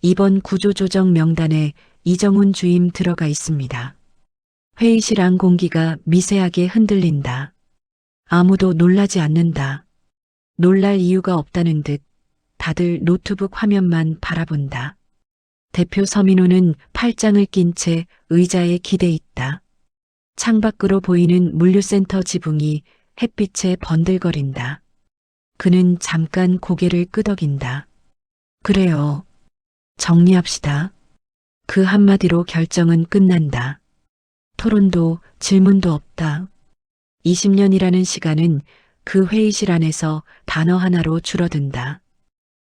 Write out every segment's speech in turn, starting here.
이번 구조조정 명단에 이정훈 주임 들어가 있습니다. 회의실 안 공기가 미세하게 흔들린다. 아무도 놀라지 않는다. 놀랄 이유가 없다는 듯 다들 노트북 화면만 바라본다. 대표 서민호는 팔짱을 낀 채 의자에 기대 있다. 창밖으로 보이는 물류센터 지붕이 햇빛에 번들거린다. 그는 잠깐 고개를 끄덕인다. 그래요. 정리합시다. 그 한마디로 결정은 끝난다. 토론도 질문도 없다. 20년이라는 시간은 그 회의실 안에서 단어 하나로 줄어든다.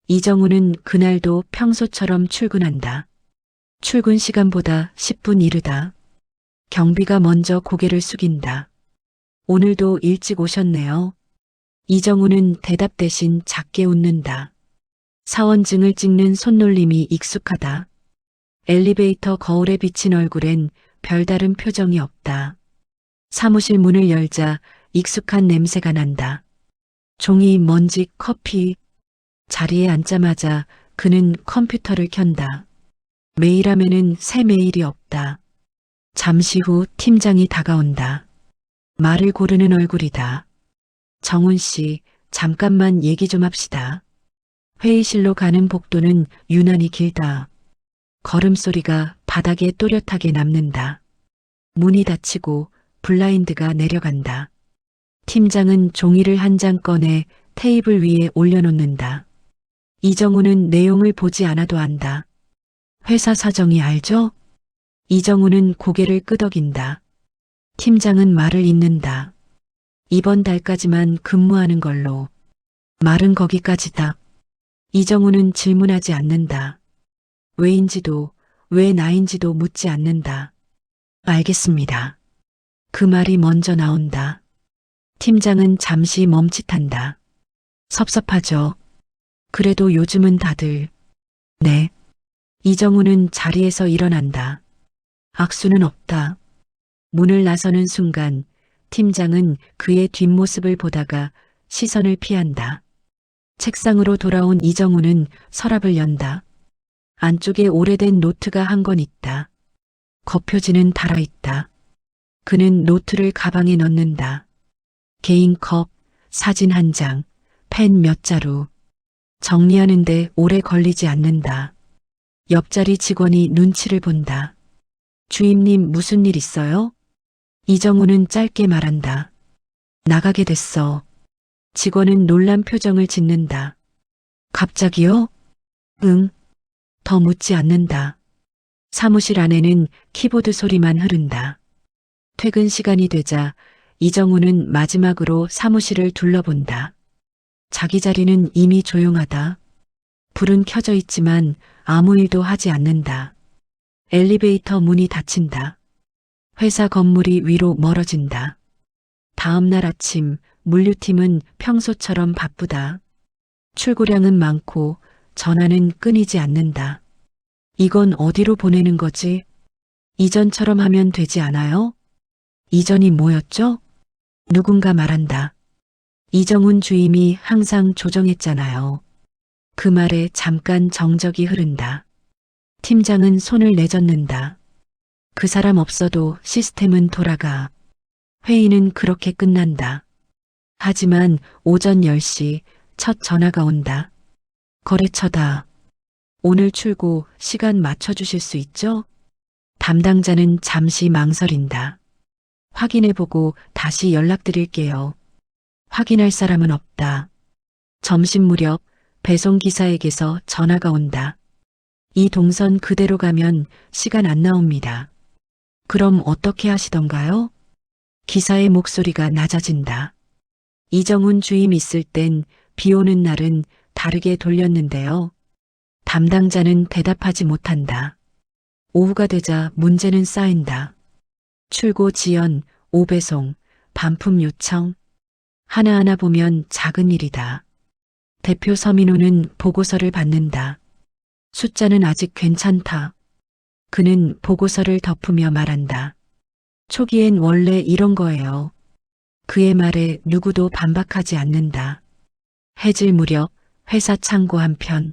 이정훈은 그날도 평소처럼 출근한다. 출근 시간보다 10분 이르다. 경비가 먼저 고개를 숙인다. 오늘도 일찍 오셨네요. 이정훈은 대답 대신 작게 웃는다. 사원증을 찍는 손놀림이 익숙하다. 엘리베이터 거울에 비친 얼굴엔 별다른 표정이 없다. 사무실 문을 열자 익숙한 냄새가 난다. 종이, 먼지, 커피. 자리에 앉자마자 그는 컴퓨터를 켠다. 메일함에는 새 메일이 없다. 잠시 후 팀장이 다가온다. 말을 고르는 얼굴이다. 정훈 씨, 잠깐만 얘기 좀 합시다. 회의실로 가는 복도는 유난히 길다. 걸음소리가 바닥에 또렷하게 남는다. 문이 닫히고 블라인드가 내려간다. 팀장은 종이를 한 장 꺼내 테이블 위에 올려놓는다. 이정훈은 내용을 보지 않아도 안다. 회사 사정이 알죠? 이정훈은 고개를 끄덕인다. 팀장은 말을 잇는다. 이번 달까지만 근무하는 걸로. 말은 거기까지다. 이정훈은 질문하지 않는다. 왜인지도 왜 나인지도 묻지 않는다. 알겠습니다. 그 말이 먼저 나온다. 팀장은 잠시 멈칫한다. 섭섭하죠. 그래도 요즘은 다들. 네. 이정훈은 자리에서 일어난다. 악수는 없다. 문을 나서는 순간 팀장은 그의 뒷모습을 보다가 시선을 피한다. 책상으로 돌아온 이정훈은 서랍을 연다. 안쪽에 오래된 노트가 한 권 있다. 거표지는 달아있다. 그는 노트를 가방에 넣는다. 개인 컵, 사진 한 장, 펜 몇 자루. 정리하는데 오래 걸리지 않는다. 옆자리 직원이 눈치를 본다. 주임님 무슨 일 있어요? 이정훈은 짧게 말한다. 나가게 됐어. 직원은 놀란 표정을 짓는다. 갑자기요? 응. 더 묻지 않는다. 사무실 안에는 키보드 소리만 흐른다. 퇴근 시간이 되자 이정훈은 마지막으로 사무실을 둘러본다. 자기 자리는 이미 조용하다. 불은 켜져 있지만 아무 일도 하지 않는다. 엘리베이터 문이 닫힌다. 회사 건물이 위로 멀어진다. 다음 날 아침 물류팀은 평소처럼 바쁘다. 출고량은 많고 전화는 끊이지 않는다. 이건 어디로 보내는 거지? 이전처럼 하면 되지 않아요? 이전이 뭐였죠? 누군가 말한다. 이정훈 주임이 항상 조정했잖아요. 그 말에 잠깐 정적이 흐른다. 팀장은 손을 내젓는다. 그 사람 없어도 시스템은 돌아가. 회의는 그렇게 끝난다. 하지만 오전 10시 첫 전화가 온다. 거래처다. 오늘 출고 시간 맞춰주실 수 있죠? 담당자는 잠시 망설인다. 확인해보고 다시 연락드릴게요. 확인할 사람은 없다. 점심 무렵 배송기사에게서 전화가 온다. 이 동선 그대로 가면 시간 안 나옵니다. 그럼 어떻게 하시던가요? 기사의 목소리가 낮아진다. 이정훈 주임 있을 땐 비 오는 날은 다르게 돌렸는데요. 담당자는 대답하지 못한다. 오후가 되자 문제는 쌓인다. 출고 지연, 오배송, 반품 요청. 하나하나 보면 작은 일이다. 대표 서민호는 보고서를 받는다. 숫자는 아직 괜찮다. 그는 보고서를 덮으며 말한다. 초기엔 원래 이런 거예요. 그의 말에 누구도 반박하지 않는다. 해질 무렵 회사 창고 한편.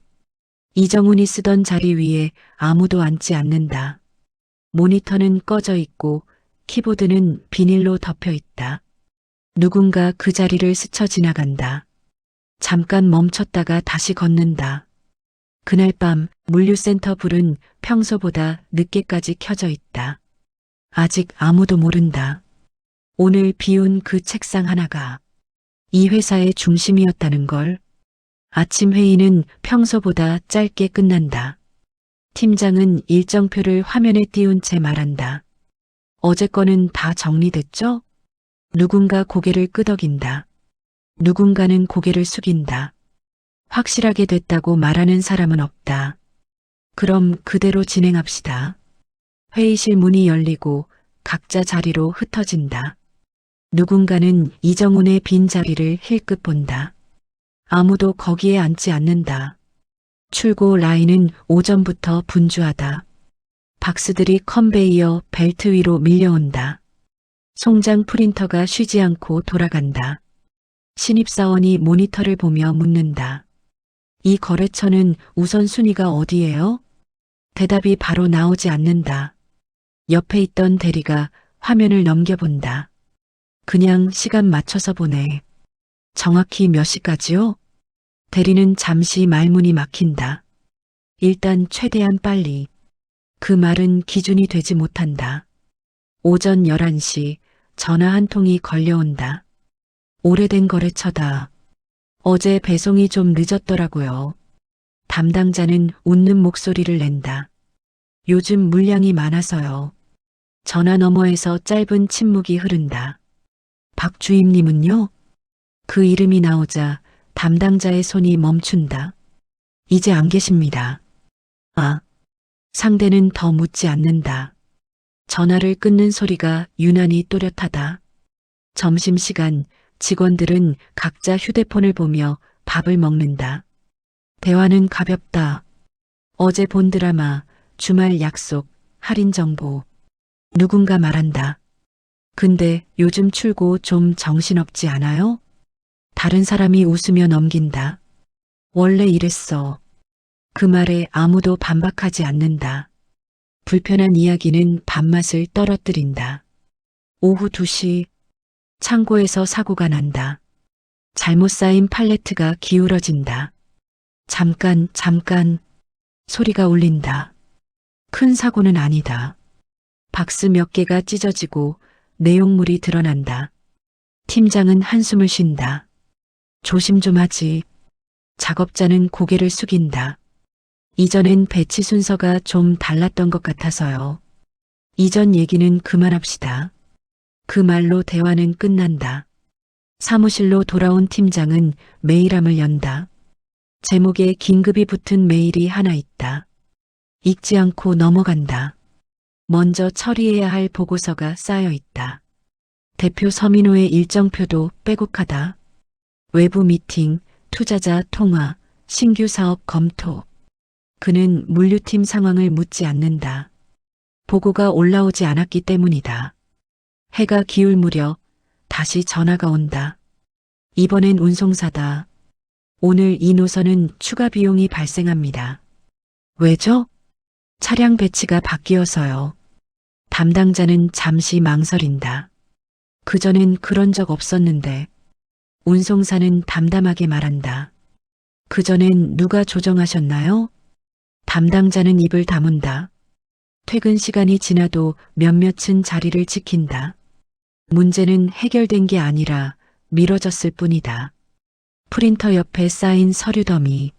이정훈이 쓰던 자리 위에 아무도 앉지 않는다. 모니터는 꺼져 있고 키보드는 비닐로 덮여 있다. 누군가 그 자리를 스쳐 지나간다. 잠깐 멈췄다가 다시 걷는다. 그날 밤 물류센터 불은 평소보다 늦게까지 켜져 있다. 아직 아무도 모른다. 오늘 비운 그 책상 하나가 이 회사의 중심이었다는 걸. 아침 회의는 평소보다 짧게 끝난다. 팀장은 일정표를 화면에 띄운 채 말한다. 어제 거는 다 정리됐죠? 누군가 고개를 끄덕인다. 누군가는 고개를 숙인다. 확실하게 됐다고 말하는 사람은 없다. 그럼 그대로 진행합시다. 회의실 문이 열리고 각자 자리로 흩어진다. 누군가는 이정훈의 빈 자리를 힐끗 본다. 아무도 거기에 앉지 않는다. 출고 라인은 오전부터 분주하다. 박스들이 컨베이어 벨트 위로 밀려온다. 송장 프린터가 쉬지 않고 돌아간다. 신입사원이 모니터를 보며 묻는다. 이 거래처는 우선순위가 어디예요? 대답이 바로 나오지 않는다. 옆에 있던 대리가 화면을 넘겨본다. 그냥 시간 맞춰서 보내. 정확히 몇 시까지요? 대리는 잠시 말문이 막힌다. 일단 최대한 빨리. 그 말은 기준이 되지 못한다. 오전 11시 전화 한 통이 걸려온다. 오래된 거래처다. 어제 배송이 좀 늦었더라고요. 담당자는 웃는 목소리를 낸다. 요즘 물량이 많아서요. 전화 너머에서 짧은 침묵이 흐른다. 박 주임님은요? 그 이름이 나오자 담당자의 손이 멈춘다. 이제 안 계십니다. 아, 상대는 더 묻지 않는다. 전화를 끊는 소리가 유난히 또렷하다. 점심시간 직원들은 각자 휴대폰을 보며 밥을 먹는다. 대화는 가볍다. 어제 본 드라마, 주말 약속, 할인 정보. 누군가 말한다. 근데 요즘 출고 좀 정신없지 않아요? 다른 사람이 웃으며 넘긴다. 원래 이랬어. 그 말에 아무도 반박하지 않는다. 불편한 이야기는 밥맛을 떨어뜨린다. 오후 2시 창고에서 사고가 난다. 잘못 쌓인 팔레트가 기울어진다. 잠깐 소리가 울린다. 큰 사고는 아니다. 박스 몇 개가 찢어지고 내용물이 드러난다. 팀장은 한숨을 쉰다. 조심 좀 하지. 작업자는 고개를 숙인다. 이전엔 배치 순서가 좀 달랐던 것 같아서요. 이전 얘기는 그만합시다. 그 말로 대화는 끝난다. 사무실로 돌아온 팀장은 메일함을 연다. 제목에 긴급이 붙은 메일이 하나 있다. 읽지 않고 넘어간다. 먼저 처리해야 할 보고서가 쌓여 있다. 대표 서민호의 일정표도 빼곡하다. 외부 미팅, 투자자 통화, 신규 사업 검토. 그는 물류팀 상황을 묻지 않는다. 보고가 올라오지 않았기 때문이다. 해가 기울 무렵 다시 전화가 온다. 이번엔 운송사다. 오늘 이 노선은 추가 비용이 발생합니다. 왜죠? 차량 배치가 바뀌어서요. 담당자는 잠시 망설인다. 그전엔 그런 적 없었는데. 운송사는 담담하게 말한다. 그전엔 누가 조정하셨나요? 담당자는 입을 다문다. 퇴근 시간이 지나도 몇몇은 자리를 지킨다. 문제는 해결된 게 아니라 미뤄졌을 뿐이다. 프린터 옆에 쌓인 서류 더미,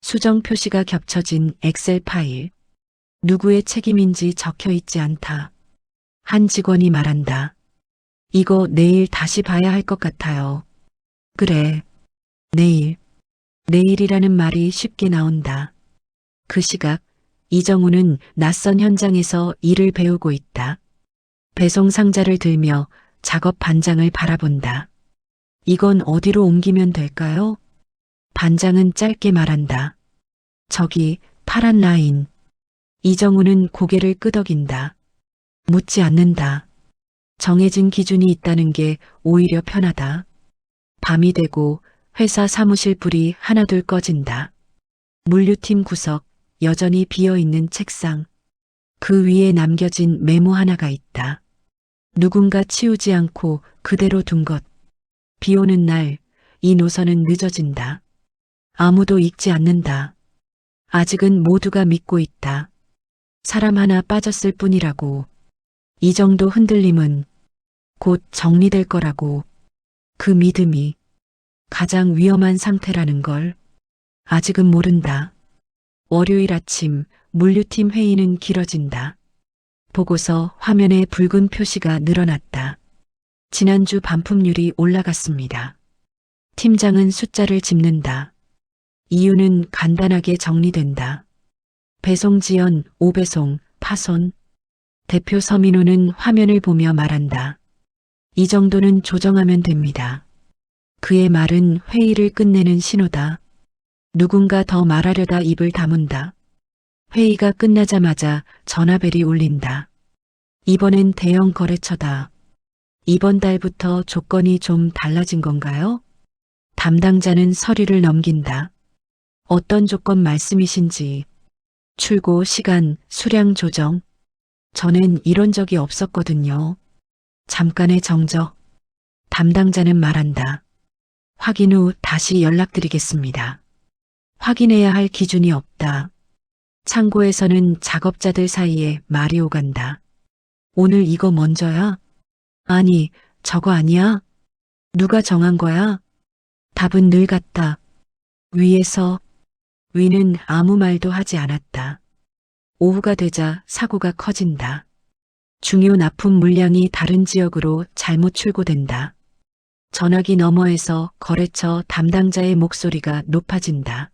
수정 표시가 겹쳐진 엑셀 파일, 누구의 책임인지 적혀 있지 않다. 한 직원이 말한다. 이거 내일 다시 봐야 할 것 같아요. 그래, 내일. 내일이라는 말이 쉽게 나온다. 그 시각 이정훈은 낯선 현장에서 일을 배우고 있다. 배송 상자를 들며 작업 반장을 바라본다. 이건 어디로 옮기면 될까요? 반장은 짧게 말한다. 저기 파란 라인. 이정훈은 고개를 끄덕인다. 묻지 않는다. 정해진 기준이 있다는 게 오히려 편하다. 밤이 되고 회사 사무실 불이 하나둘 꺼진다. 물류팀 구석, 여전히 비어있는 책상. 그 위에 남겨진 메모 하나가 있다. 누군가 치우지 않고 그대로 둔 것. 비 오는 날, 이 노선은 늦어진다. 아무도 읽지 않는다. 아직은 모두가 믿고 있다. 사람 하나 빠졌을 뿐이라고. 이 정도 흔들림은 곧 정리될 거라고. 그 믿음이 가장 위험한 상태라는 걸 아직은 모른다. 월요일 아침 물류팀 회의는 길어진다. 보고서 화면에 붉은 표시가 늘어났다. 지난주 반품률이 올라갔습니다. 팀장은 숫자를 짚는다. 이유는 간단하게 정리된다. 배송 지연, 5배송, 파손. 대표 서민호는 화면을 보며 말한다. 이 정도는 조정하면 됩니다. 그의 말은 회의를 끝내는 신호다. 누군가 더 말하려다 입을 다문다. 회의가 끝나자마자 전화벨이 울린다. 이번엔 대형 거래처다. 이번 달부터 조건이 좀 달라진 건가요? 담당자는 서류를 넘긴다. 어떤 조건 말씀이신지. 출고 시간, 수량 조정. 전엔 이런 적이 없었거든요. 잠깐의 정적. 담당자는 말한다. 확인 후 다시 연락드리겠습니다. 확인해야 할 기준이 없다. 창고에서는 작업자들 사이에 말이 오간다. 오늘 이거 먼저야? 아니, 저거 아니야? 누가 정한 거야? 답은 늘 같다. 위에서. 위는 아무 말도 하지 않았다. 오후가 되자 사고가 커진다. 중요 납품 물량이 다른 지역으로 잘못 출고된다. 전화기 너머에서 거래처 담당자의 목소리가 높아진다.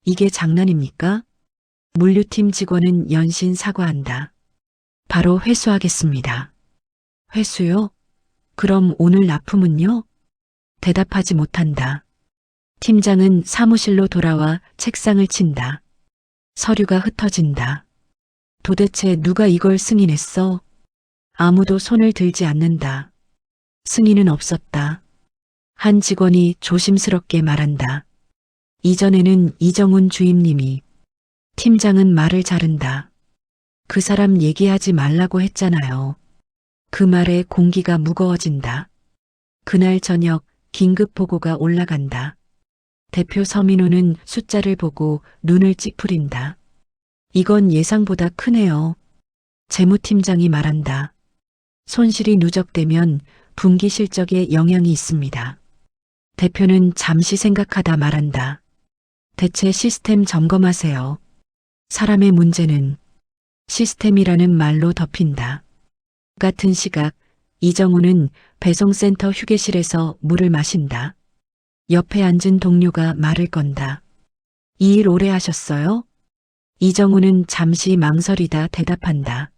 이게 장난입니까? 물류팀 직원은 연신 사과한다. 바로 회수하겠습니다. 회수요? 그럼 오늘 납품은요? 대답하지 못한다. 팀장은 사무실로 돌아와 책상을 친다. 서류가 흩어진다. 도대체 누가 이걸 승인했어? 아무도 손을 들지 않는다. 승인은 없었다. 한 직원이 조심스럽게 말한다. 이전에는 이정훈 주임님이. 팀장은 말을 자른다. 그 사람 얘기하지 말라고 했잖아요. 그 말에 공기가 무거워진다. 그날 저녁 긴급 보고가 올라간다. 대표 서민호는 숫자를 보고 눈을 찌푸린다. 이건 예상보다 크네요. 재무팀장이 말한다. 손실이 누적되면 분기 실적에 영향이 있습니다. 대표는 잠시 생각하다 말한다. 대체 시스템 점검하세요. 사람의 문제는 시스템이라는 말로 덮인다. 같은 시각 이정우는 배송센터 휴게실에서 물을 마신다. 옆에 앉은 동료가 말을 건다. 이 일 오래 하셨어요? 이정우는 잠시 망설이다 대답한다.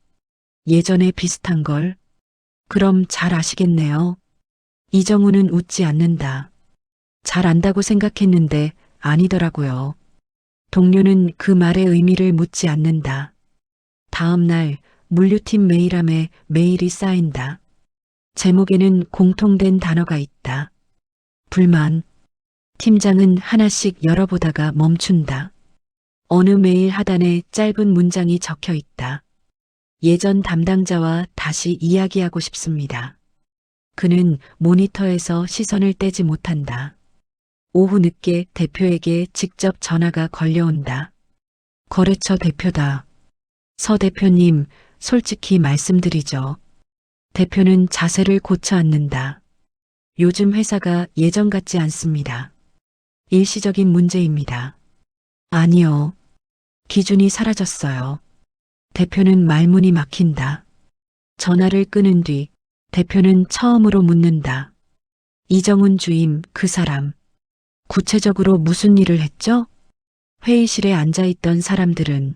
예전에 비슷한 걸. 그럼 잘 아시겠네요. 이정우는 웃지 않는다. 잘 안다고 생각했는데 아니더라고요. 동료는 그 말의 의미를 묻지 않는다. 다음 날 물류팀 메일함에 메일이 쌓인다. 제목에는 공통된 단어가 있다. 불만. 팀장은 하나씩 열어보다가 멈춘다. 어느 메일 하단에 짧은 문장이 적혀 있다. 예전 담당자와 다시 이야기하고 싶습니다. 그는 모니터에서 시선을 떼지 못한다. 오후 늦게 대표에게 직접 전화가 걸려온다. 거래처 대표다. 서 대표님, 솔직히 말씀드리죠. 대표는 자세를 고쳐 앉는다. 요즘 회사가 예전 같지 않습니다. 일시적인 문제입니다. 아니요. 기준이 사라졌어요. 대표는 말문이 막힌다. 전화를 끊은 뒤 대표는 처음으로 묻는다. 이정훈 주임, 그 사람. 구체적으로 무슨 일을 했죠? 회의실에 앉아있던 사람들은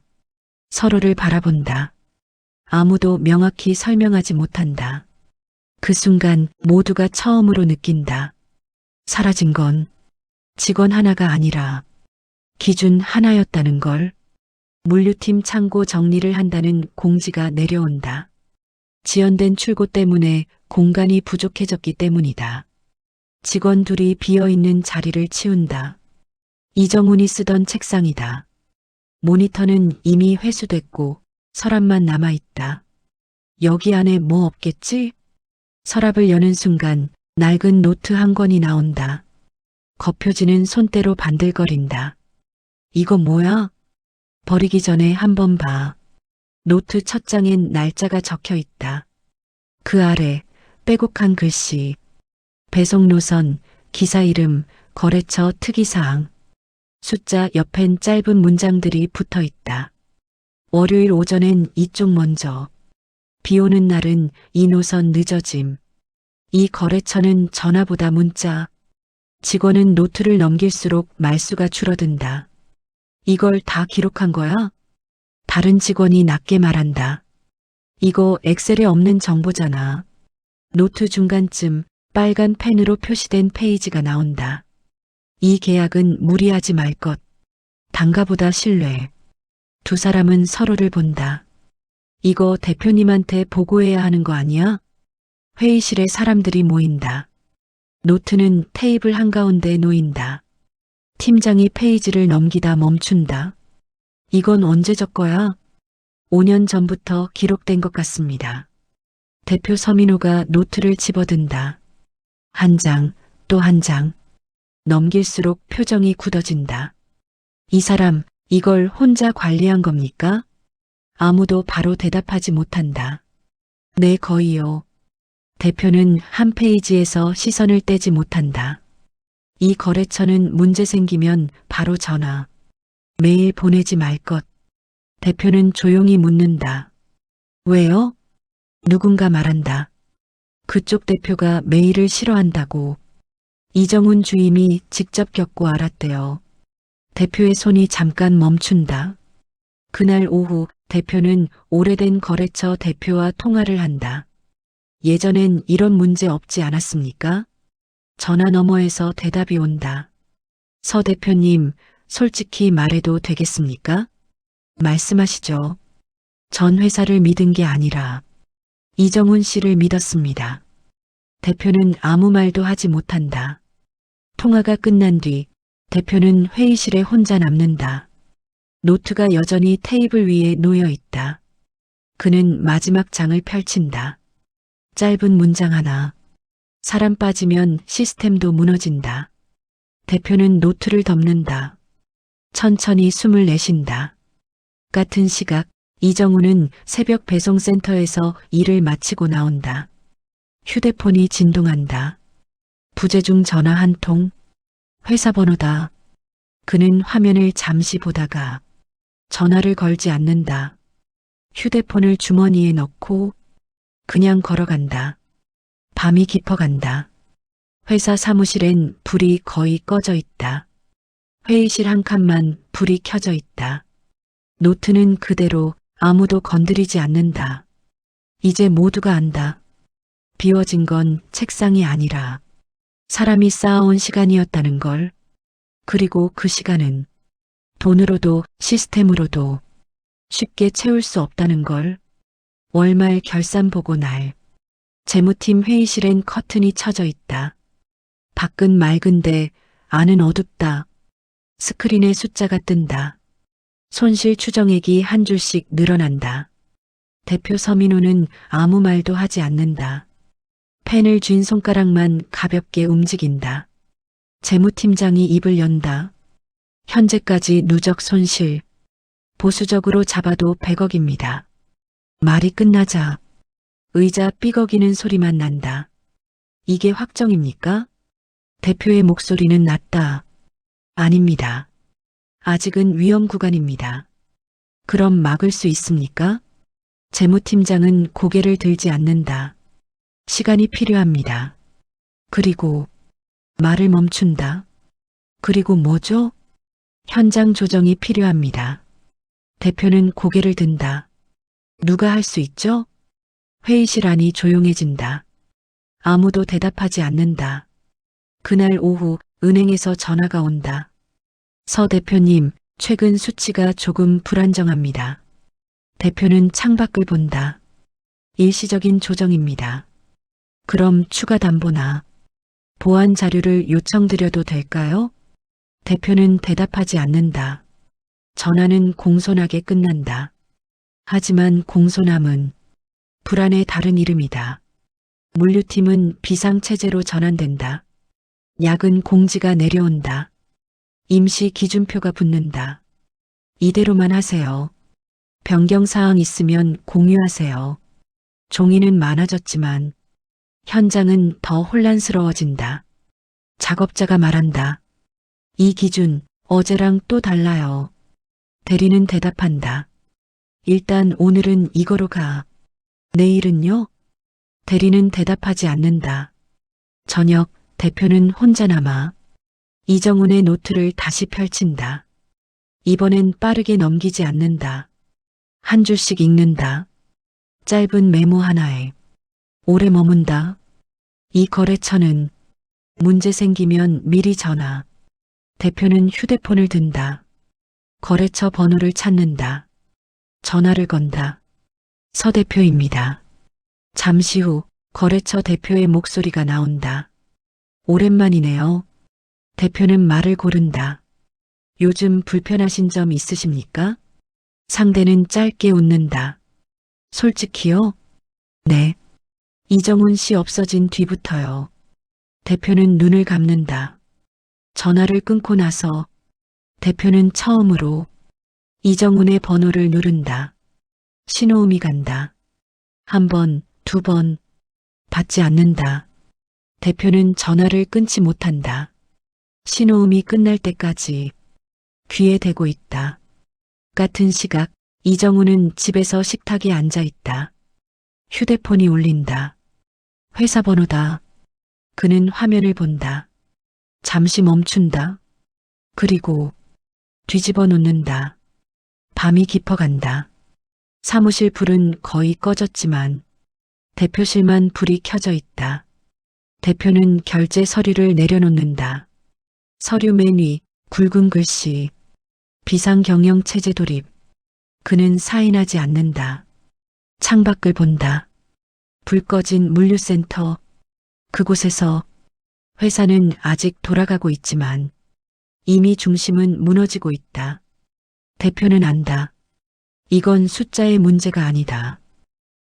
서로를 바라본다. 아무도 명확히 설명하지 못한다. 그 순간 모두가 처음으로 느낀다. 사라진 건 직원 하나가 아니라 기준 하나였다는 걸. 물류팀 창고 정리를 한다는 공지가 내려온다. 지연된 출고 때문에 공간이 부족해졌기 때문이다. 직원 둘이 비어있는 자리를 치운다. 이정훈이 쓰던 책상이다. 모니터는 이미 회수됐고 서랍만 남아있다. 여기 안에 뭐 없겠지? 서랍을 여는 순간 낡은 노트 한 권이 나온다. 겉표지는 손때로 반들거린다. 이거 뭐야? 버리기 전에 한번 봐. 노트 첫 장엔 날짜가 적혀 있다. 그 아래 빼곡한 글씨. 배송 노선, 기사 이름, 거래처 특이사항. 숫자 옆엔 짧은 문장들이 붙어 있다. 월요일 오전엔 이쪽 먼저. 비 오는 날은 이 노선 늦어짐. 이 거래처는 전화보다 문자. 직원은 노트를 넘길수록 말수가 줄어든다. 이걸 다 기록한 거야? 다른 직원이 낮게 말한다. 이거 엑셀에 없는 정보잖아. 노트 중간쯤 빨간 펜으로 표시된 페이지가 나온다. 이 계약은 무리하지 말 것. 단가보다 신뢰. 두 사람은 서로를 본다. 이거 대표님한테 보고해야 하는 거 아니야? 회의실에 사람들이 모인다. 노트는 테이블 한가운데에 놓인다. 팀장이 페이지를 넘기다 멈춘다. 이건 언제 적거야? 5년 전부터 기록된 것 같습니다. 대표 서민호가 노트를 집어든다. 한 장, 또 한 장. 넘길수록 표정이 굳어진다. 이 사람, 이걸 혼자 관리한 겁니까? 아무도 바로 대답하지 못한다. 네, 거의요. 대표는 한 페이지에서 시선을 떼지 못한다. 이 거래처는 문제 생기면 바로 전화. 메일 보내지 말 것. 대표는 조용히 묻는다. 왜요? 누군가 말한다. 그쪽 대표가 메일을 싫어한다고. 이정훈 주임이 직접 겪고 알았대요. 대표의 손이 잠깐 멈춘다. 그날 오후 대표는 오래된 거래처 대표와 통화를 한다. 예전엔 이런 문제 없지 않았습니까? 전화 너머에서 대답이 온다. 서 대표님, 솔직히 말해도 되겠습니까? 말씀하시죠. 전 회사를 믿은 게 아니라 이정훈 씨를 믿었습니다. 대표는 아무 말도 하지 못한다. 통화가 끝난 뒤 대표는 회의실에 혼자 남는다. 노트가 여전히 테이블 위에 놓여 있다. 그는 마지막 장을 펼친다. 짧은 문장 하나. 사람 빠지면 시스템도 무너진다. 대표는 노트를 덮는다. 천천히 숨을 내쉰다. 같은 시각 이정훈은 새벽 배송센터에서 일을 마치고 나온다. 휴대폰이 진동한다. 부재중 전화 한 통. 회사 번호다. 그는 화면을 잠시 보다가 전화를 걸지 않는다. 휴대폰을 주머니에 넣고 그냥 걸어간다. 밤이 깊어간다. 회사 사무실엔 불이 거의 꺼져 있다. 회의실 한 칸만 불이 켜져 있다. 노트는 그대로 아무도 건드리지 않는다. 이제 모두가 안다. 비워진 건 책상이 아니라 사람이 쌓아온 시간이었다는 걸. 그리고 그 시간은 돈으로도 시스템으로도 쉽게 채울 수 없다는 걸. 월말 결산 보고 날. 재무팀 회의실엔 커튼이 쳐져 있다. 밖은 맑은데 안은 어둡다. 스크린에 숫자가 뜬다. 손실 추정액이 한 줄씩 늘어난다. 대표 서민호는 아무 말도 하지 않는다. 펜을 쥔 손가락만 가볍게 움직인다. 재무팀장이 입을 연다. 현재까지 누적 손실. 보수적으로 잡아도 100억입니다. 말이 끝나자 의자 삐걱이는 소리만 난다. 이게 확정입니까? 대표의 목소리는 낮다. 아닙니다. 아직은 위험 구간입니다. 그럼 막을 수 있습니까? 재무팀장은 고개를 들지 않는다. 시간이 필요합니다. 그리고 말을 멈춘다. 그리고 뭐죠? 현장 조정이 필요합니다. 대표는 고개를 든다. 누가 할 수 있죠? 회의실 안이 조용해진다. 아무도 대답하지 않는다. 그날 오후 은행에서 전화가 온다. 서 대표님, 최근 수치가 조금 불안정합니다. 대표는 창밖을 본다. 일시적인 조정입니다. 그럼 추가 담보나 보완 자료를 요청드려도 될까요? 대표는 대답하지 않는다. 전화는 공손하게 끝난다. 하지만 공손함은 불안의 다른 이름이다. 물류팀은 비상체제로 전환된다. 야근 공지가 내려온다. 임시 기준표가 붙는다. 이대로만 하세요. 변경사항 있으면 공유하세요. 종이는 많아졌지만 현장은 더 혼란스러워진다. 작업자가 말한다. 이 기준 어제랑 또 달라요. 대리는 대답한다. 일단 오늘은 이거로 가. 내일은요? 대리는 대답하지 않는다. 저녁 대표는 혼자 남아 이정훈의 노트를 다시 펼친다. 이번엔 빠르게 넘기지 않는다. 한 줄씩 읽는다. 짧은 메모 하나에 오래 머문다. 이 거래처는 문제 생기면 미리 전화. 대표는 휴대폰을 든다. 거래처 번호를 찾는다. 전화를 건다. 서 대표입니다. 잠시 후 거래처 대표의 목소리가 나온다. 오랜만이네요. 대표는 말을 고른다. 요즘 불편하신 점 있으십니까? 상대는 짧게 웃는다. 솔직히요? 네. 이정훈 씨 없어진 뒤부터요. 대표는 눈을 감는다. 전화를 끊고 나서 대표는 처음으로 이정훈의 번호를 누른다. 신호음이 간다. 한 번, 두 번, 받지 않는다. 대표는 전화를 끊지 못한다. 신호음이 끝날 때까지 귀에 대고 있다. 같은 시각 이정훈은 집에서 식탁에 앉아 있다. 휴대폰이 울린다. 회사 번호다. 그는 화면을 본다. 잠시 멈춘다. 그리고 뒤집어 놓는다. 밤이 깊어간다. 사무실 불은 거의 꺼졌지만 대표실만 불이 켜져 있다. 대표는 결제 서류를 내려놓는다. 서류 맨 위 굵은 글씨. 비상경영 체제 돌입. 그는 사인하지 않는다. 창밖을 본다. 불 꺼진 물류센터. 그곳에서 회사는 아직 돌아가고 있지만 이미 중심은 무너지고 있다. 대표는 안다. 이건 숫자의 문제가 아니다.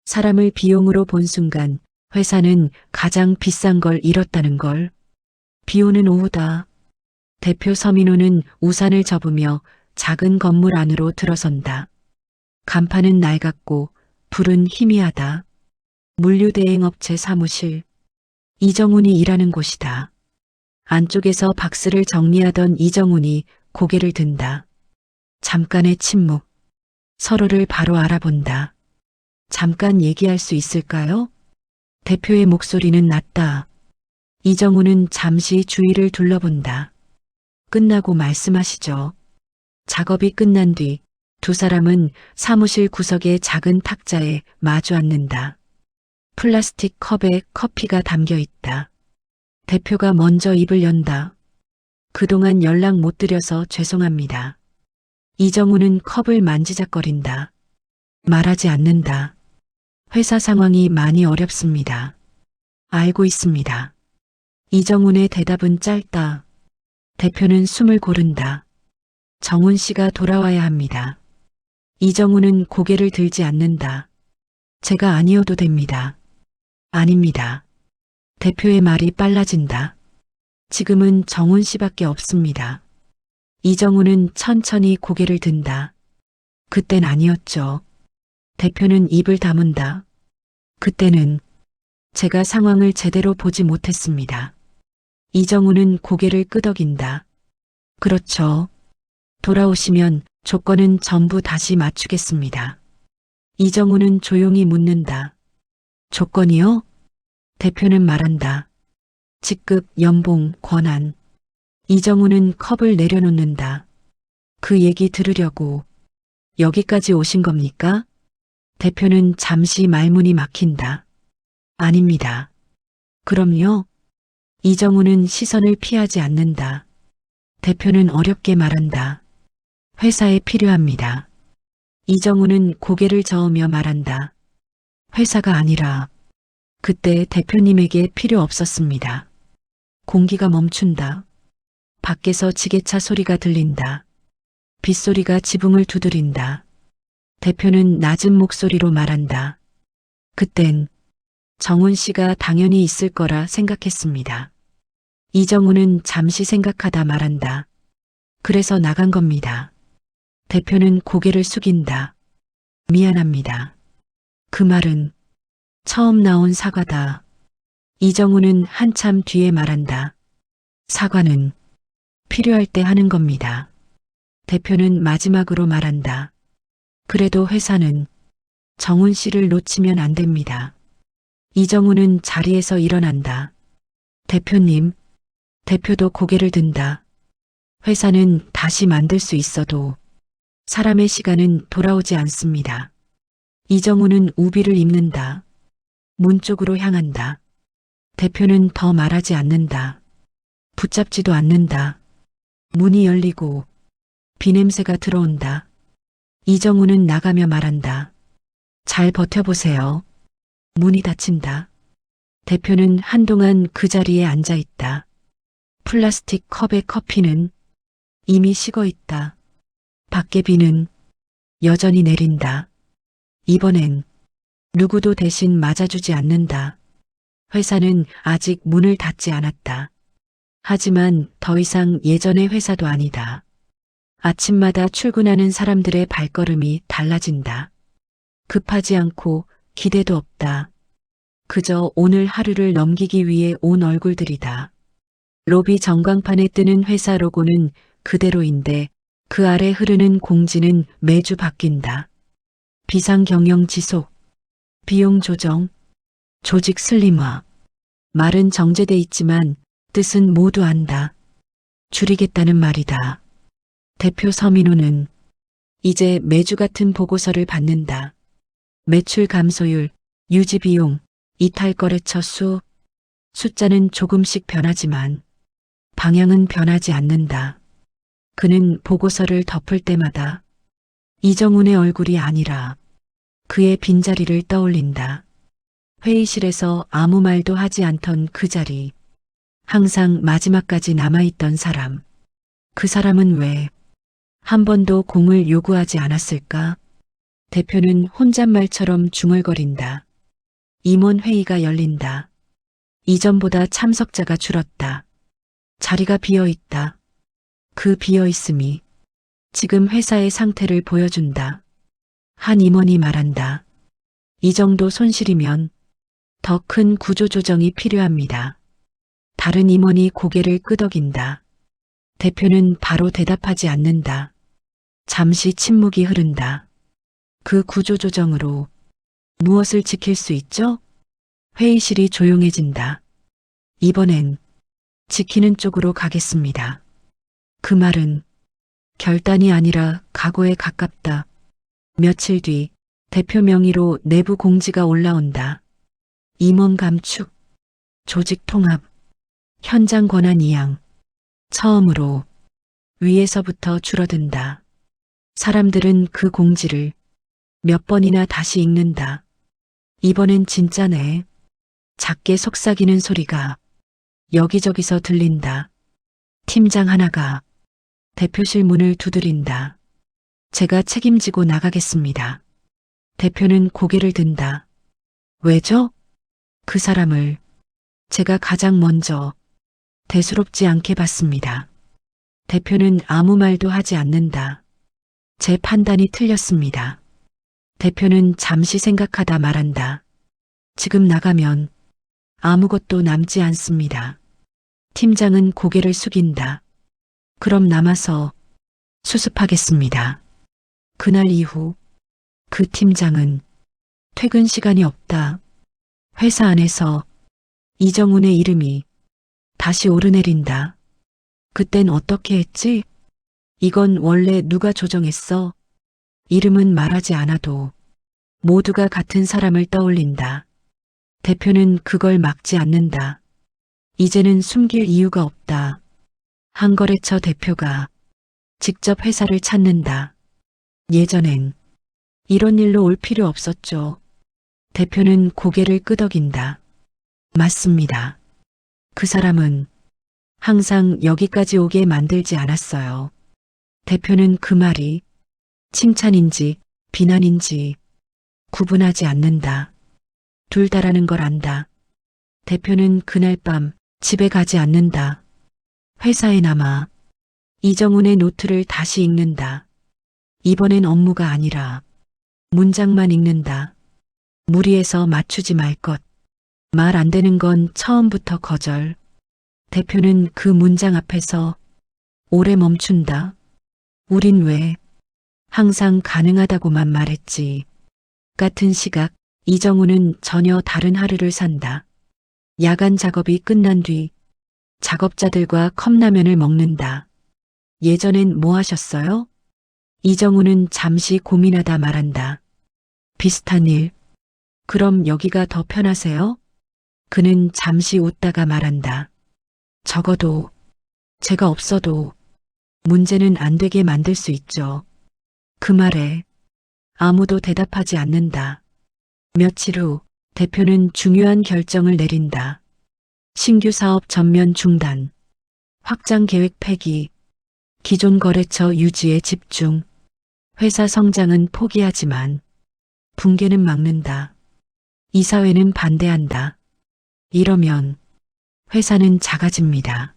사람을 비용으로 본 순간 회사는 가장 비싼 걸 잃었다는 걸. 비 오는 오후다. 대표 서민호는 우산을 접으며 작은 건물 안으로 들어선다. 간판은 낡았고 불은 희미하다. 물류대행업체 사무실. 이정훈이 일하는 곳이다. 안쪽에서 박스를 정리하던 이정훈이 고개를 든다. 잠깐의 침묵. 서로를 바로 알아본다. 잠깐 얘기할 수 있을까요? 대표의 목소리는 낮다. 이정훈은 잠시 주위를 둘러본다. 끝나고 말씀하시죠. 작업이 끝난 뒤 두 사람은 사무실 구석의 작은 탁자에 마주 앉는다. 플라스틱 컵에 커피가 담겨 있다. 대표가 먼저 입을 연다. 그동안 연락 못 드려서 죄송합니다. 이정훈은 컵을 만지작거린다. 말하지 않는다. 회사 상황이 많이 어렵습니다. 알고 있습니다. 이정훈의 대답은 짧다. 대표는 숨을 고른다. 정훈 씨가 돌아와야 합니다. 이정훈은 고개를 들지 않는다. 제가 아니어도 됩니다. 아닙니다. 대표의 말이 빨라진다. 지금은 정훈 씨밖에 없습니다. 이정훈은 천천히 고개를 든다. 그땐 아니었죠. 대표는 입을 다문다. 그때는 제가 상황을 제대로 보지 못했습니다. 이정훈은 고개를 끄덕인다. 그렇죠. 돌아오시면 조건은 전부 다시 맞추겠습니다. 이정훈은 조용히 묻는다. 조건이요? 대표는 말한다. 직급, 연봉, 권한. 이정훈은 컵을 내려놓는다. 그 얘기 들으려고 여기까지 오신 겁니까? 대표는 잠시 말문이 막힌다. 아닙니다. 그럼요? 이정훈은 시선을 피하지 않는다. 대표는 어렵게 말한다. 회사에 필요합니다. 이정훈은 고개를 저으며 말한다. 회사가 아니라 그때 대표님에게 필요 없었습니다. 공기가 멈춘다. 밖에서 지게차 소리가 들린다. 빗소리가 지붕을 두드린다. 대표는 낮은 목소리로 말한다. 그땐 정훈 씨가 당연히 있을 거라 생각했습니다. 이정훈은 잠시 생각하다 말한다. 그래서 나간 겁니다. 대표는 고개를 숙인다. 미안합니다. 그 말은 처음 나온 사과다. 이정훈은 한참 뒤에 말한다. 사과는 필요할 때 하는 겁니다. 대표는 마지막으로 말한다. 그래도 회사는 정훈 씨를 놓치면 안 됩니다. 이정훈은 자리에서 일어난다. 대표님, 대표도 고개를 든다. 회사는 다시 만들 수 있어도 사람의 시간은 돌아오지 않습니다. 이정훈은 우비를 입는다. 문 쪽으로 향한다. 대표는 더 말하지 않는다. 붙잡지도 않는다. 문이 열리고 비냄새가 들어온다. 이정훈은 나가며 말한다. 잘 버텨보세요. 문이 닫힌다. 대표는 한동안 그 자리에 앉아 있다. 플라스틱 컵의 커피는 이미 식어 있다. 밖에 비는 여전히 내린다. 이번엔 누구도 대신 맞아주지 않는다. 회사는 아직 문을 닫지 않았다. 하지만 더 이상 예전의 회사도 아니다. 아침마다 출근하는 사람들의 발걸음이 달라진다. 급하지 않고 기대도 없다. 그저 오늘 하루를 넘기기 위해 온 얼굴들이다. 로비 전광판에 뜨는 회사 로고는 그대로인데 그 아래 흐르는 공지는 매주 바뀐다. 비상경영 지속, 비용 조정, 조직 슬림화. 말은 정제돼 있지만 뜻은 모두 안다. 줄이겠다는 말이다. 대표 서민호는 이제 매주 같은 보고서를 받는다. 매출 감소율, 유지 비용, 이탈 거래처 수, 숫자는 조금씩 변하지만 방향은 변하지 않는다. 그는 보고서를 덮을 때마다 이정훈의 얼굴이 아니라 그의 빈자리를 떠올린다. 회의실에서 아무 말도 하지 않던 그 자리, 항상 마지막까지 남아있던 사람. 그 사람은 왜 한 번도 공을 요구하지 않았을까? 대표는 혼잣말처럼 중얼거린다. 임원 회의가 열린다. 이전보다 참석자가 줄었다. 자리가 비어 있다. 그 비어 있음이 지금 회사의 상태를 보여준다. 한 임원이 말한다. 이 정도 손실이면 더 큰 구조조정이 필요합니다. 다른 임원이 고개를 끄덕인다. 대표는 바로 대답하지 않는다. 잠시 침묵이 흐른다. 그 구조조정으로 무엇을 지킬 수 있죠? 회의실이 조용해진다. 이번엔 지키는 쪽으로 가겠습니다. 그 말은 결단이 아니라 각오에 가깝다. 며칠 뒤 대표 명의로 내부 공지가 올라온다. 임원 감축, 조직 통합, 현장 권한 이양. 처음으로 위에서부터 줄어든다. 사람들은 그 공지를 몇 번이나 다시 읽는다. 이번엔 진짜네. 작게 속삭이는 소리가 여기저기서 들린다. 팀장 하나가 대표실 문을 두드린다. 제가 책임지고 나가겠습니다. 대표는 고개를 든다. 왜죠? 그 사람을 제가 가장 먼저 대수롭지 않게 봤습니다. 대표는 아무 말도 하지 않는다. 제 판단이 틀렸습니다. 대표는 잠시 생각하다 말한다. 지금 나가면 아무것도 남지 않습니다. 팀장은 고개를 숙인다. 그럼 남아서 수습하겠습니다. 그날 이후 그 팀장은 퇴근 시간이 없다. 회사 안에서 이정훈의 이름이 다시 오르내린다. 그땐 어떻게 했지? 이건 원래 누가 조정했어? 이름은 말하지 않아도 모두가 같은 사람을 떠올린다. 대표는 그걸 막지 않는다. 이제는 숨길 이유가 없다. 한 거래처 대표가 직접 회사를 찾는다. 예전엔 이런 일로 올 필요 없었죠. 대표는 고개를 끄덕인다. 맞습니다. 그 사람은 항상 여기까지 오게 만들지 않았어요. 대표는 그 말이 칭찬인지 비난인지 구분하지 않는다. 둘 다라는 걸 안다. 대표는 그날 밤 집에 가지 않는다. 회사에 남아 이정훈의 노트를 다시 읽는다. 이번엔 업무가 아니라 문장만 읽는다. 무리해서 맞추지 말 것. 말 안 되는 건 처음부터 거절. 대표는 그 문장 앞에서 오래 멈춘다. 우린 왜 항상 가능하다고만 말했지. 같은 시각 이정우는 전혀 다른 하루를 산다. 야간 작업이 끝난 뒤 작업자들과 컵라면을 먹는다. 예전엔 뭐 하셨어요? 이정우는 잠시 고민하다 말한다. 비슷한 일. 그럼 여기가 더 편하세요? 그는 잠시 웃다가 말한다. 적어도 제가 없어도 문제는 안 되게 만들 수 있죠. 그 말에 아무도 대답하지 않는다. 며칠 후 대표는 중요한 결정을 내린다. 신규 사업 전면 중단, 확장 계획 폐기, 기존 거래처 유지에 집중, 회사 성장은 포기하지만 붕괴는 막는다. 이사회는 반대한다. 이러면 회사는 작아집니다.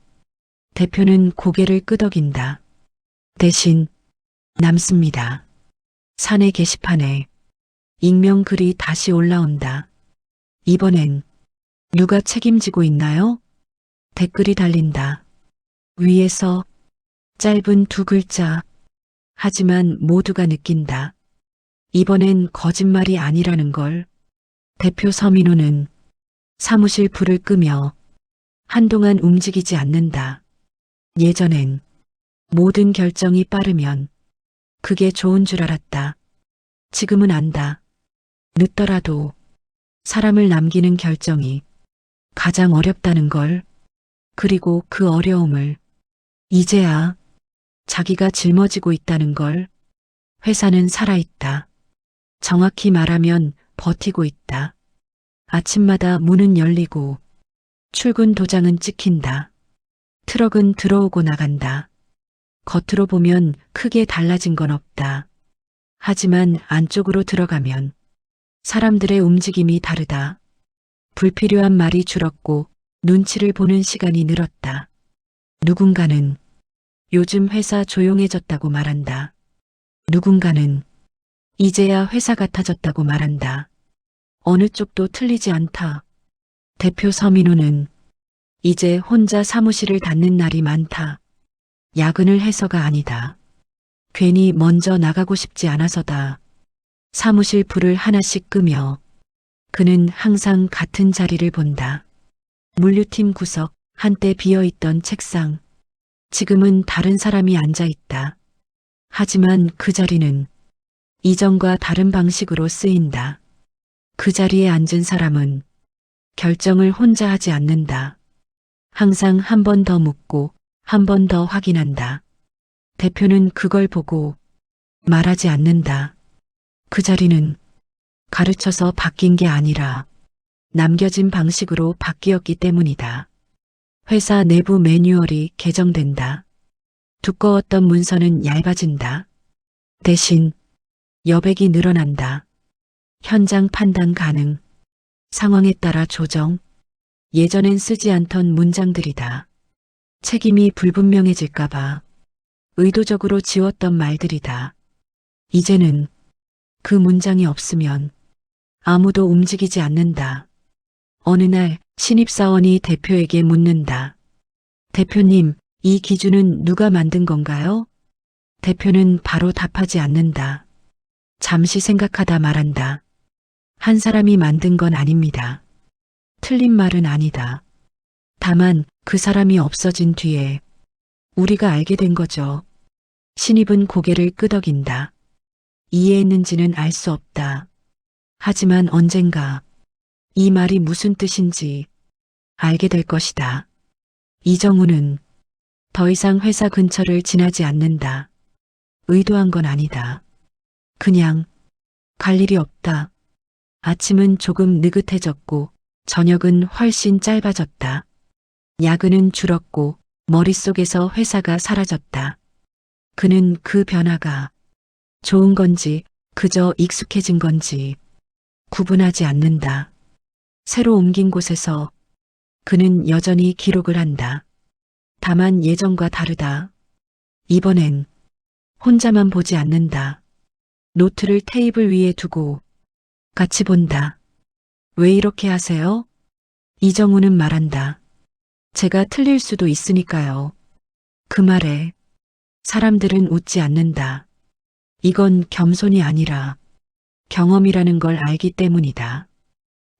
대표는 고개를 끄덕인다. 대신 남습니다. 사내 게시판에 익명 글이 다시 올라온다. 이번엔 누가 책임지고 있나요? 댓글이 달린다. 위에서 짧은 두 글자. 하지만 모두가 느낀다. 이번엔 거짓말이 아니라는 걸. 대표 서민호는 사무실 불을 끄며 한동안 움직이지 않는다. 예전엔 모든 결정이 빠르면 그게 좋은 줄 알았다. 지금은 안다. 늦더라도 사람을 남기는 결정이 가장 어렵다는 걸. 그리고 그 어려움을 이제야 자기가 짊어지고 있다는 걸. 회사는 살아있다. 정확히 말하면 버티고 있다. 아침마다 문은 열리고 출근 도장은 찍힌다. 트럭은 들어오고 나간다. 겉으로 보면 크게 달라진 건 없다. 하지만 안쪽으로 들어가면 사람들의 움직임이 다르다. 불필요한 말이 줄었고 눈치를 보는 시간이 늘었다. 누군가는 요즘 회사 조용해졌다고 말한다. 누군가는 이제야 회사 같아졌다고 말한다. 어느 쪽도 틀리지 않다. 대표 서민우는 이제 혼자 사무실을 닫는 날이 많다. 야근을 해서가 아니다. 괜히 먼저 나가고 싶지 않아서다. 사무실 불을 하나씩 끄며 그는 항상 같은 자리를 본다. 물류팀 구석, 한때 비어있던 책상. 지금은 다른 사람이 앉아 있다. 하지만 그 자리는 이전과 다른 방식으로 쓰인다. 그 자리에 앉은 사람은 결정을 혼자 하지 않는다. 항상 한 번 더 묻고 한 번 더 확인한다. 대표는 그걸 보고 말하지 않는다. 그 자리는 가르쳐서 바뀐 게 아니라 남겨진 방식으로 바뀌었기 때문이다. 회사 내부 매뉴얼이 개정된다. 두꺼웠던 문서는 얇아진다. 대신 여백이 늘어난다. 현장 판단 가능. 상황에 따라 조정. 예전엔 쓰지 않던 문장들이다. 책임이 불분명해질까봐 의도적으로 지웠던 말들이다. 이제는 그 문장이 없으면 아무도 움직이지 않는다. 어느 날 신입사원이 대표에게 묻는다. 대표님, 이 기준은 누가 만든 건가요? 대표는 바로 답하지 않는다. 잠시 생각하다 말한다. 한 사람이 만든 건 아닙니다. 틀린 말은 아니다. 다만 그 사람이 없어진 뒤에 우리가 알게 된 거죠. 신입은 고개를 끄덕인다. 이해했는지는 알 수 없다. 하지만 언젠가 이 말이 무슨 뜻인지 알게 될 것이다. 이정우는 더 이상 회사 근처를 지나지 않는다. 의도한 건 아니다. 그냥 갈 일이 없다. 아침은 조금 느긋해졌고 저녁은 훨씬 짧아졌다. 야근은 줄었고 머릿속에서 회사가 사라졌다. 그는 그 변화가 좋은 건지 그저 익숙해진 건지 구분하지 않는다. 새로 옮긴 곳에서 그는 여전히 기록을 한다. 다만 예전과 다르다. 이번엔 혼자만 보지 않는다. 노트를 테이블 위에 두고 같이 본다. 왜 이렇게 하세요? 이정우는 말한다. 제가 틀릴 수도 있으니까요. 그 말에 사람들은 웃지 않는다. 이건 겸손이 아니라 경험이라는 걸 알기 때문이다.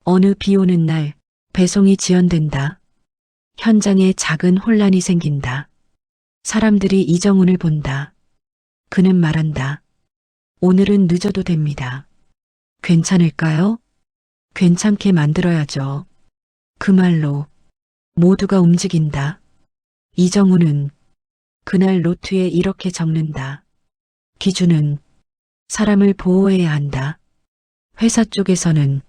어느 비 오는 날 배송이 지연된다. 현장에 작은 혼란이 생긴다. 사람들이 이정훈을 본다. 그는 말한다. 오늘은 늦어도 됩니다. 괜찮을까요? 괜찮게 만들어야죠. 그 말로 모두가 움직인다. 이정훈은 그날 노트에 이렇게 적는다. 기준은 사람을 보호해야 한다. 회사 쪽에서는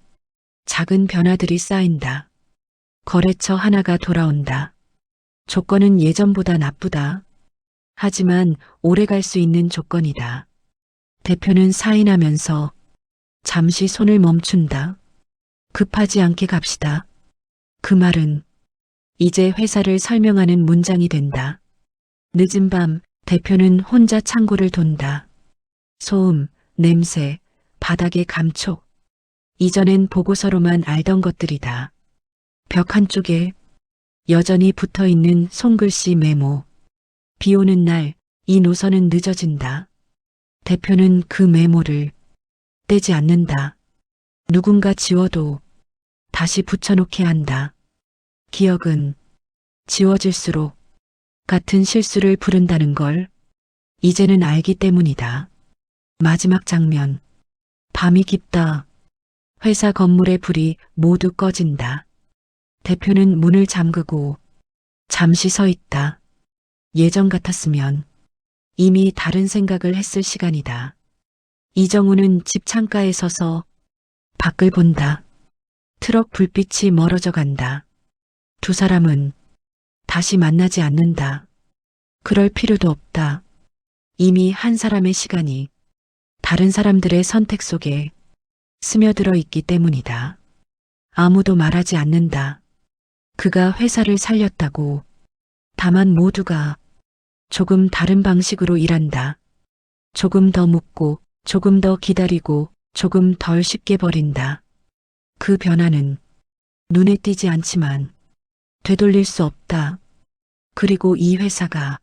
작은 변화들이 쌓인다. 거래처 하나가 돌아온다. 조건은 예전보다 나쁘다. 하지만 오래 갈 수 있는 조건이다. 대표는 사인하면서 잠시 손을 멈춘다. 급하지 않게 갑시다. 그 말은 이제 회사를 설명하는 문장이 된다. 늦은 밤 대표는 혼자 창고를 돈다. 소음, 냄새, 바닥의 감촉. 이전엔 보고서로만 알던 것들이다. 벽 한쪽에 여전히 붙어있는 손글씨 메모. 비 오는 날 이 노선은 늦어진다. 대표는 그 메모를 떼지 않는다. 누군가 지워도 다시 붙여놓게 한다. 기억은 지워질수록 같은 실수를 부른다는 걸 이제는 알기 때문이다. 마지막 장면. 밤이 깊다. 회사 건물의 불이 모두 꺼진다. 대표는 문을 잠그고 잠시 서 있다. 예전 같았으면 이미 다른 생각을 했을 시간이다. 이정우는 집 창가에 서서 밖을 본다. 트럭 불빛이 멀어져 간다. 두 사람은 다시 만나지 않는다. 그럴 필요도 없다. 이미 한 사람의 시간이 다른 사람들의 선택 속에 스며들어 있기 때문이다. 아무도 말하지 않는다. 그가 회사를 살렸다고. 다만 모두가 조금 다른 방식으로 일한다. 조금 더 묻고, 조금 더 기다리고, 조금 덜 쉽게 버린다. 그 변화는 눈에 띄지 않지만 되돌릴 수 없다. 그리고 이 회사가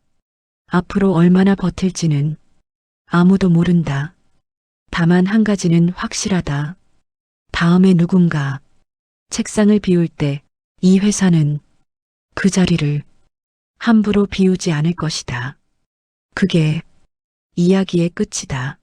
앞으로 얼마나 버틸지는 아무도 모른다. 다만 한 가지는 확실하다. 다음에 누군가 책상을 비울 때 이 회사는 그 자리를 함부로 비우지 않을 것이다. 그게 이야기의 끝이다.